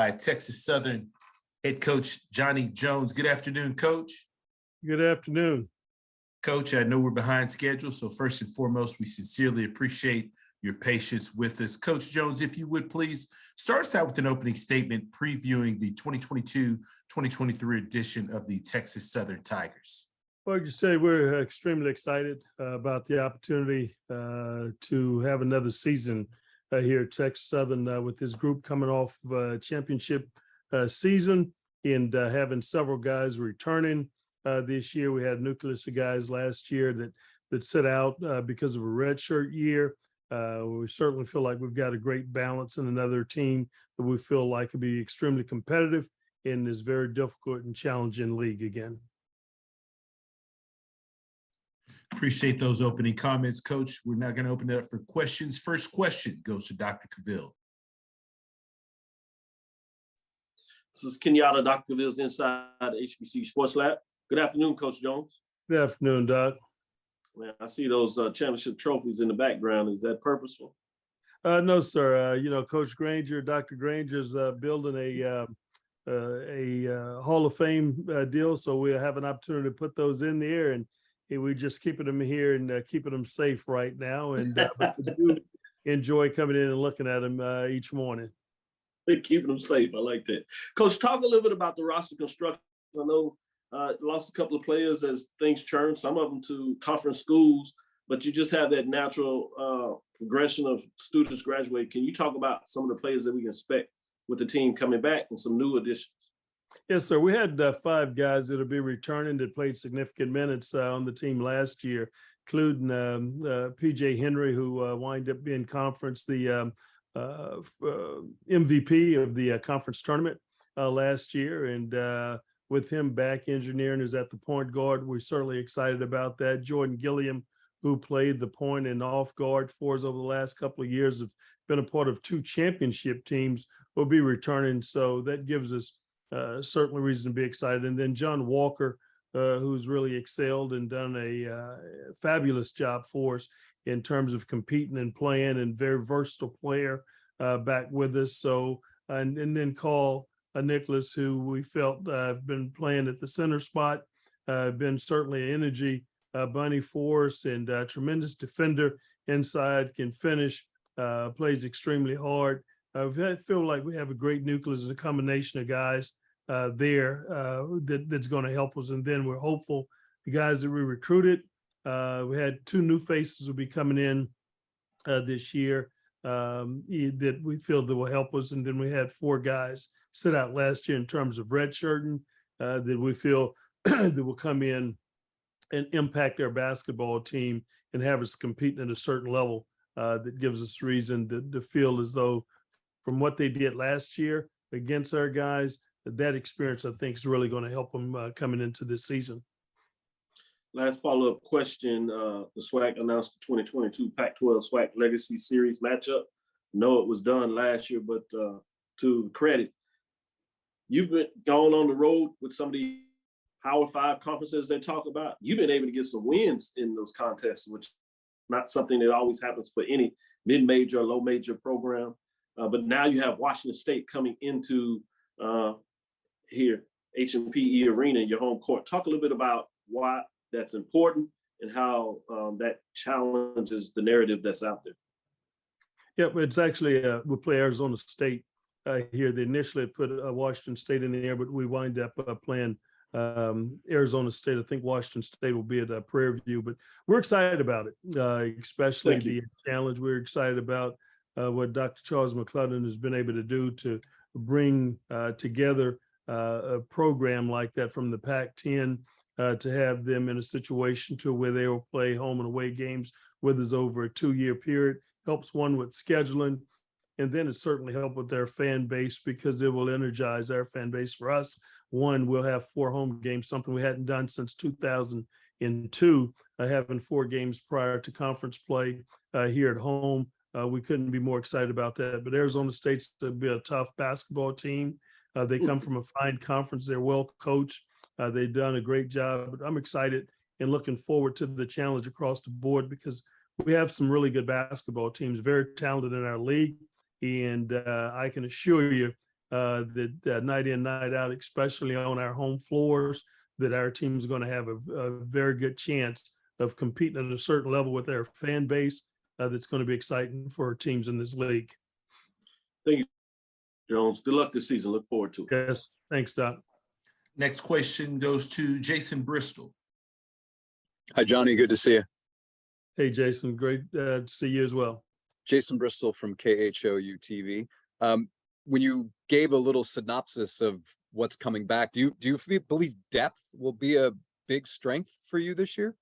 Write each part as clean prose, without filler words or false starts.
by Texas Southern head coach Johnny Jones. Good afternoon, Coach. Good afternoon. Coach, I know we're behind schedule, so first and foremost, we sincerely appreciate your patience with us. Coach Jones, if you would please start us out with an opening statement previewing the 2022-2023 edition of the Texas Southern Tigers. Well, like you say, we're extremely excited about the opportunity to have another season here at Texas Southern with this group coming off of a championship season and having several guys returning this year. We had a nucleus of guys last year that set out because of a redshirt year. We certainly feel like we've got a great balance and another team that we feel like will be extremely competitive in this very difficult and challenging league again. Appreciate those opening comments, Coach. We're now going to open it up for questions. First question goes to Dr. Cavill. This is Kenyatta, Dr. Cavill's inside the HBC Sports Lab. Good afternoon, Coach Jones. Good afternoon, Doc. Man, I see those championship trophies in the background. Is that purposeful? No, sir. Coach Granger, Dr. Granger's building a Hall of Fame deal, so we'll have an opportunity to put those in there, and we're just keeping them here and keeping them safe right now. And but we do enjoy coming in and looking at them each morning. Keeping them safe. I like that. Coach, talk a little bit about the roster construction. I know lost a couple of players as things churn, some of them to conference schools, but you just have that natural progression of students graduate. Can you talk about some of the players that we can expect with the team coming back and some new additions? Yes, sir. We had 5 guys that'll be returning that played significant minutes on the team last year, including PJ Henry, who wind up being conference, the MVP of the conference tournament last year. And with him back, engineering is at the point guard. We're certainly excited about that. Jordan Gilliam, who played the point and off guard for us over the last couple of years, have been a part of 2 championship teams, will be returning. So that gives us certainly reason to be excited. And then John Walker, who's really excelled and done a fabulous job for us in terms of competing and playing, and very versatile player back with us. So, and then Carl Nicholas, who we felt been playing at the center spot, been certainly an energy bunny for us, and a tremendous defender inside, can finish, plays extremely hard. We feel like we have a great nucleus, a combination of guys there that's going to help us. And then we're hopeful the guys that we recruited, we had 2 new faces will be coming in this year that we feel that will help us. And then we had 4 guys sit out last year in terms of redshirting that we feel that will come in and impact our basketball team and have us competing at a certain level that gives us reason to feel as though from what they did last year against our guys, that experience, I think, is really going to help them coming into this season. Last follow-up question. The SWAC announced the 2022 Pac-12 SWAC Legacy Series matchup. I know it was done last year, but to credit, you've been going on the road with some of the Power 5 conferences they talk about. You've been able to get some wins in those contests, which is not something that always happens for any mid-major or low-major program. But now you have Washington State coming into here, H&PE Arena, your home court. Talk a little bit about why that's important and how that challenges the narrative that's out there. Yeah, it's actually, we play Arizona State here. They initially put Washington State in the air, but we wind up playing Arizona State. I think Washington State will be at Prairie View, but we're excited about it, especially the challenge. We're excited about what Dr. Charles McClellan has been able to do to bring together a program like that from the Pac-10 to have them in a situation to where they will play home and away games with us over a 2-year period. Helps one with scheduling, and then it certainly helps with their fan base because it will energize our fan base. For us, one, we'll have 4 home games, something we hadn't done since 2002, having 4 games prior to conference play here at home. We couldn't be more excited about that. But Arizona State's to be a tough basketball team. They come from a fine conference. They're well coached. They've done a great job. But I'm excited and looking forward to the challenge across the board because we have some really good basketball teams, very talented in our league. And I can assure you that night in, night out, especially on our home floors, that our team is going to have a very good chance of competing at a certain level with our fan base. That's going to be exciting for teams in this league. Thank you, Jones. Good luck this season. Look forward to it. Yes, thanks, Doc. Next question goes to Jason Bristol. Hi, Johnny. Good to see you. Hey, Jason. Great to see you as well. Jason Bristol from KHOU TV. When you gave a little synopsis of what's coming back, do you believe depth will be a big strength for you this year?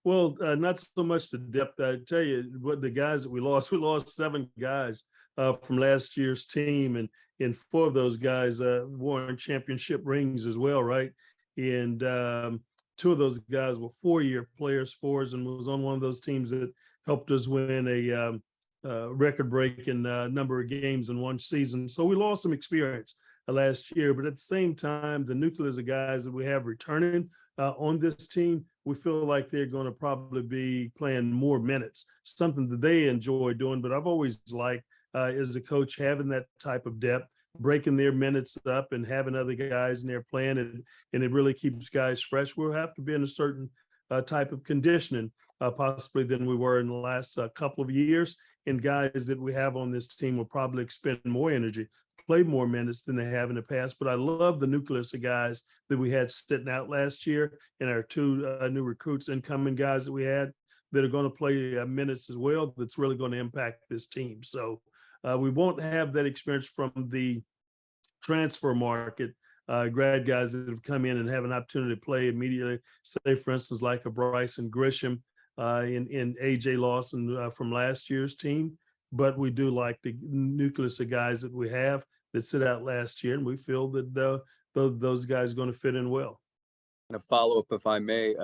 Well, not so much the depth. I tell you what, the guys that we lost 7 guys from last year's team, and 4 of those guys won championship rings as well, right? And 2 of those guys were 4-year players for us, and was on one of those teams that helped us win a record-breaking number of games in one season. So we lost some experience last year, but at the same time, the nucleus of guys that we have returning on this team, we feel like they're going to probably be playing more minutes, something that they enjoy doing. But I've always liked, as a coach, having that type of depth, breaking their minutes up and having other guys in there playing, and it really keeps guys fresh. We'll have to be in a certain type of conditioning, possibly than we were in the last couple of years. And guys that we have on this team will probably expend more energy, play more minutes than they have in the past. But I love the nucleus of guys that we had sitting out last year, and our 2 new recruits, incoming guys that we had that are going to play minutes as well. That's really going to impact this team. So we won't have that experience from the transfer market, grad guys that have come in and have an opportunity to play immediately. Say, for instance, like a Bryson Grisham and AJ Lawson from last year's team. But we do like the nucleus of guys that we have that sit out last year, and we feel that those guys are going to fit in well. And a follow-up, if I may,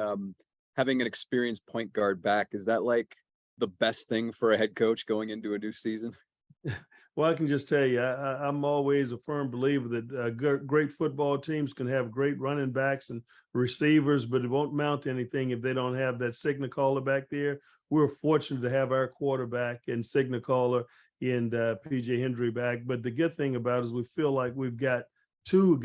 having an experienced point guard back, is that like the best thing for a head coach going into a new season? Well, I can just tell you, I'm always a firm believer that great football teams can have great running backs and receivers, but it won't mount to anything if they don't have that signal caller back there. We're fortunate to have our quarterback and signal caller and PJ Hendry back. But the good thing about it is we feel like we've got 2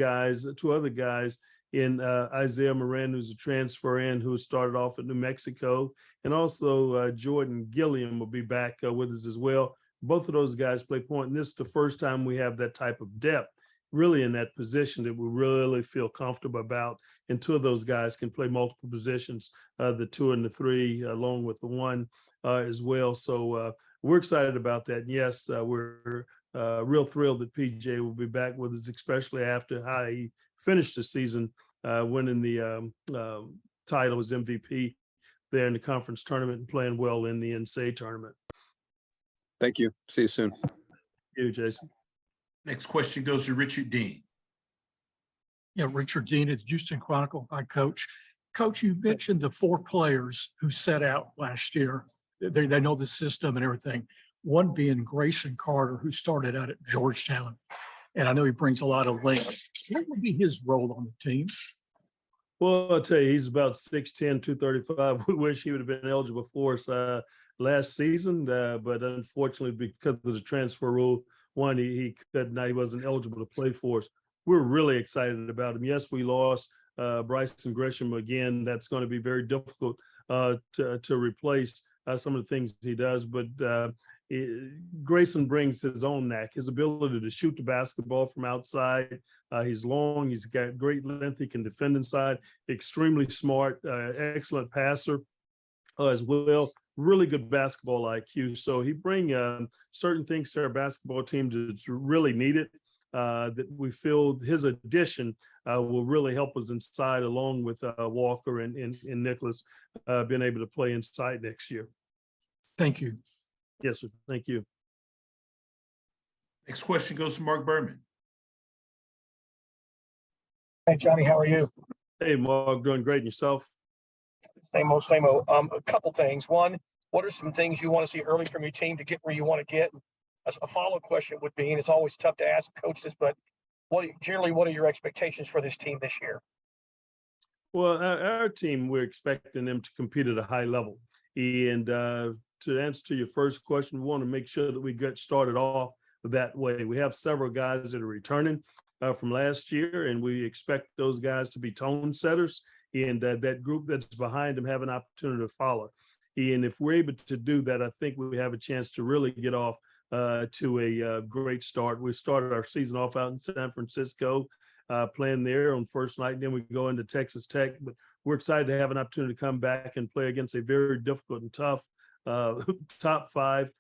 other guys in Isaiah Moran, who's a transfer in, who started off at New Mexico, and also Jordan Gilliam will be back with us as well. Both of those guys play point, and this is the first time we have that type of depth really in that position that we really feel comfortable about. And 2 of those guys can play multiple positions, the 2 and the 3, along with the 1 as well. So we're excited about that. And yes, we're real thrilled that PJ will be back with us, especially after how he finished the season, winning the title as MVP there in the conference tournament and playing well in the NCAA tournament. Thank you. See you soon. Thank you, Jason. Next question goes to Richard Dean. Yeah, Richard Dean of the Houston Chronicle. Hi, Coach. Coach, you mentioned the 4 players who set out last year. They know the system and everything. One being Grayson Carter, who started out at Georgetown. And I know he brings a lot of length. What would be his role on the team? Well, I'll tell you, he's about 6'10", 235. We wish he would have been eligible for us last season, but unfortunately, because of the transfer rule, he couldn't. He wasn't eligible to play for us. We're really excited about him. Yes, we lost Bryson Grisham again. That's going to be very difficult to replace some of the things he does, but Grayson brings his own knack, his ability to shoot the basketball from outside. He's long, he's got great length, he can defend inside, extremely smart, excellent passer as well. Really good basketball IQ. So he brings certain things to our basketball team that's really needed, that we feel his addition will really help us inside, along with Walker and Nicholas being able to play inside next year. Thank you. Yes, sir. Thank you. Next question goes to Mark Berman. Hey, Johnny, how are you? Hey, Mark, doing great. And yourself? Same old, same old. A couple things. One, what are some things you want to see early from your team to get where you want to get? A follow-up question would be, and it's always tough to ask coaches, but what are your expectations for this team this year? Well, our team, we're expecting them to compete at a high level. And to answer to your first question, we want to make sure that we get started off that way. We have several guys that are returning from last year, and we expect those guys to be tone setters, and that group that's behind them have an opportunity to follow. And if we're able to do that, I think we have a chance to really get off to a great start. We started our season off out in San Francisco, playing there on first night, and then we go into Texas Tech. But we're excited to have an opportunity to come back and play against a very difficult and tough top 5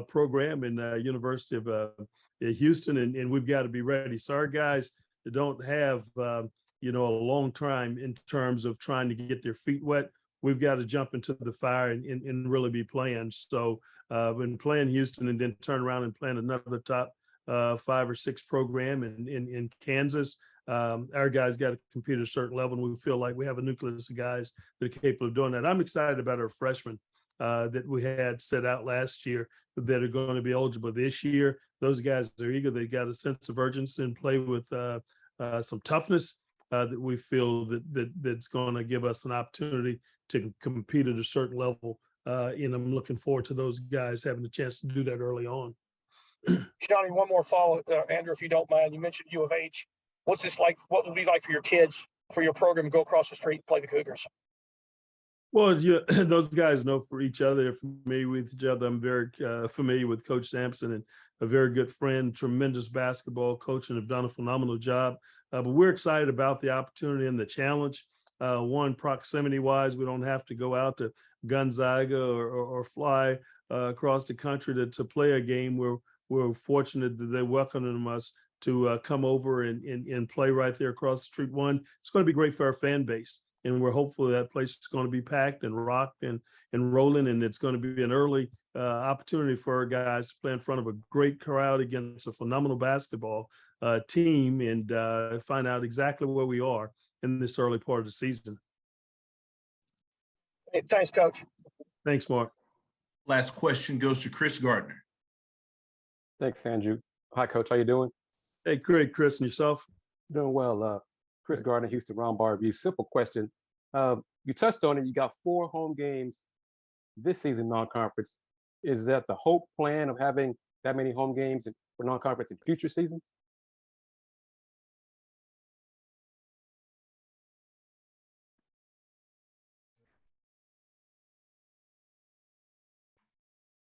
program in University of Houston, and we've got to be ready. So our guys that don't have a long time in terms of trying to get their feet wet, we've got to jump into the fire and really be playing. So when playing Houston and then turn around and playing another top 5 or 6 program in Kansas, our guys got to compete at a certain level, and we feel like we have a nucleus of guys that are capable of doing that. I'm excited about our freshmen that we had set out last year that are going to be eligible this year. Those guys are eager. They got a sense of urgency and play with some toughness that we feel that's going to give us an opportunity to compete at a certain level. And I'm looking forward to those guys having a chance to do that early on. Johnny, one more follow, Andrew, if you don't mind. You mentioned U of H. What's this like? What will it be like for your kids, for your program to go across the street and play the Cougars? Well, those guys know for each other. They're familiar with each other. I'm very familiar with Coach Sampson, and a very good friend, tremendous basketball coach, and have done a phenomenal job. But we're excited about the opportunity and the challenge. One, proximity-wise, we don't have to go out to Gonzaga or fly across the country to play a game. We're fortunate that they're welcoming us to come over and play right there across the street. One, it's going to be great for our fan base, and we're hopeful that place is going to be packed and rocked and rolling, and it's going to be an early opportunity for our guys to play in front of a great crowd against a phenomenal basketball team, and find out exactly where we are in this early part of the season. Hey, thanks, Coach. Thanks, Mark. Last question goes to Chris Gardner. Thanks, Andrew. Hi, Coach. How you doing? Hey, great, Chris, and yourself? Doing well. Chris Gardner, Houston Round Bar Review. Simple question. You touched on it. You got 4 home games this season, non-conference. Is that the hope plan of having that many home games for non-conference in future seasons?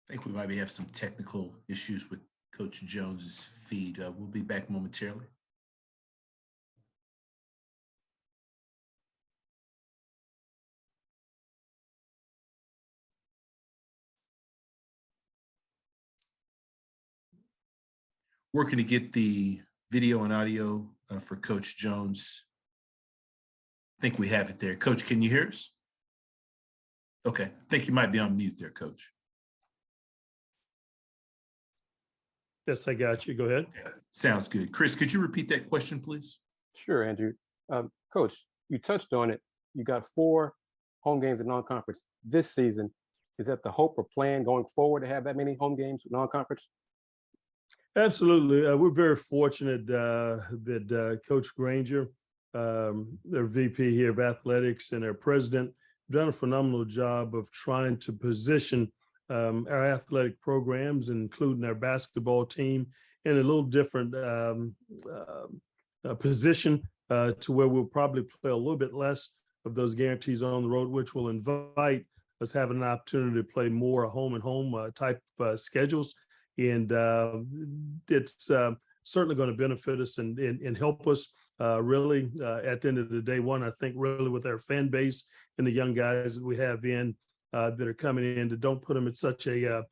I think we might have some technical issues with Coach Jones's feed. We'll be back momentarily. Working to get the video and audio for Coach Jones. I think we have it there. Coach, can you hear us? Okay, I think you might be on mute there, Coach. Yes, I got you. Go ahead. Yeah, sounds good. Chris, could you repeat that question, please? Sure, Andrew. Coach, you touched on it. You got 4 home games in non-conference this season. Is that the hope or plan going forward to have that many home games non-conference? Absolutely. We're very fortunate that Coach Granger, their VP here of athletics, and their president have done a phenomenal job of trying to position our athletic programs, including our basketball team, in a little different position to where we'll probably play a little bit less of those guarantees on the road, which will invite us having an opportunity to play more home and home type schedules. And it's certainly going to benefit us and help us really at the end of the day. One, I think really with our fan base and the young guys that we have in that are coming in, to don't put them at such a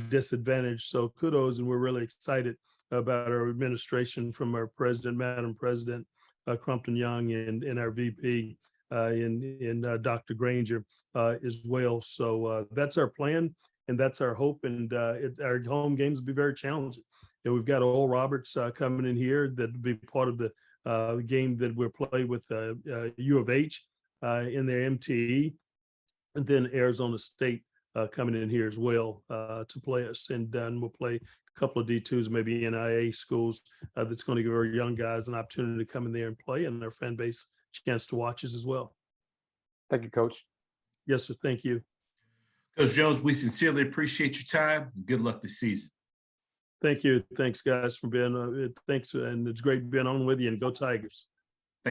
disadvantage. So kudos, and we're really excited about our administration, from our president, Madam President Crumpton Young, and our VP in Dr. Granger as well. So that's our plan, and that's our hope. And our home games will be very challenging. You know, we've got Oral Roberts coming in here that will be part of the game that we'll play with U of H in their MTE. And then Arizona State coming in here as well to play us. And then we'll play a couple of D2s, maybe NIA schools that's going to give our young guys an opportunity to come in there and play, and their fan base a chance to watch us as well. Thank you, Coach. Yes, sir. Thank you. Coach Jones, we sincerely appreciate your time. Good luck this season. Thank you. Thanks, guys, for being, thanks, and it's great being on with you, and go Tigers.